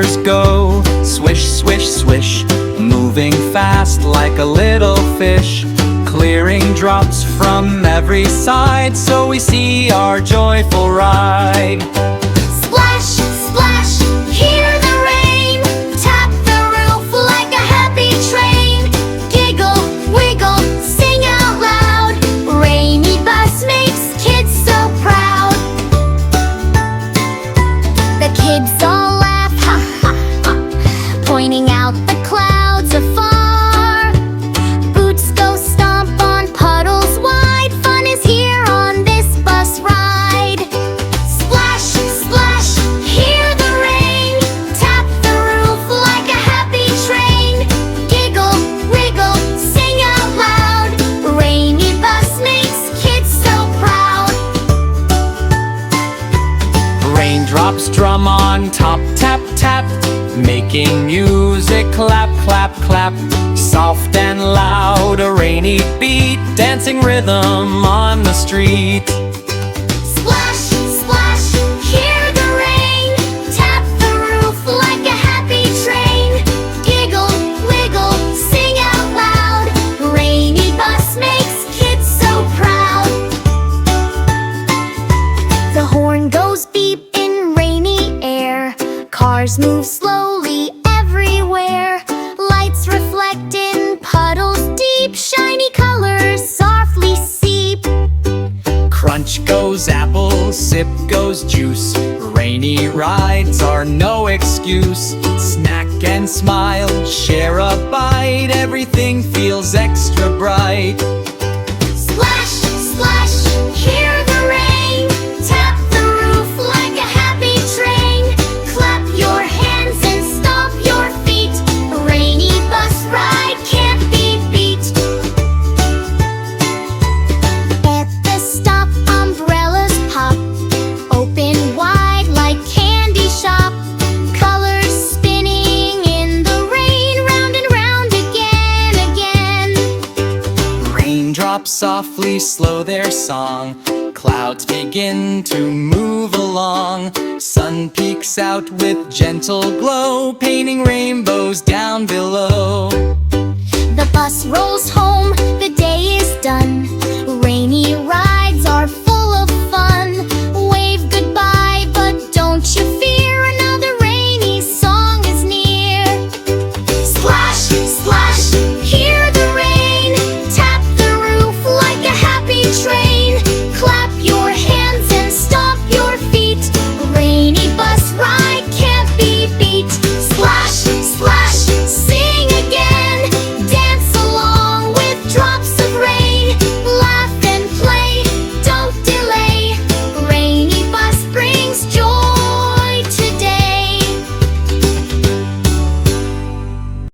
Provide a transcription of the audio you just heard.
colors go. Swish, swish, swish, moving fast like a little fish, clearing drops from every side so we see our joyful ride. Splash, splash, hear the rain, tap the roof like a happy train. Giggle, wiggle, sing out loud, rainy bus makes kids so proud. The kids all laugh, ha ha ha, pointing out the clouds afar. Boots go stomp on puddles wide, fun is here on this bus ride. Splash, splash, hear the rain, tap the roof like a happy train. Giggle, wiggle, sing out loud, rainy bus makes kids so proud. Raindrops drum on top, tap, tap, making music, clap, clap, clap. Soft and loud, a rainy beat, dancing rhythm on the street. Splash, splash, hear the rain, tap the roof like a happy train. Giggle, wiggle, sing out loud, rainy bus makes kids so proud. The horn goes beep in rainy air, cars move slowly everywhere. Lights reflect in puddles deep, shiny colors softly seep. Crunch goes apple, sip goes juice, rainy rides are no excuse. Snack and smile, share a bite, everything feels extra bright. Splash, splash, hear the rain, tap the roof like a happy train. Clap your hands and stomp your feet, a rainy bus ride can't be beat. At the stop, umbrellas pop, open wide like candy shop. Colors spinning in the rain, round and round again, again. Raindrops softly slow their song, clouds begin to move along. Sun peeks out with gentle glow, painting rainbows down below. The bus rolls home, the day is done.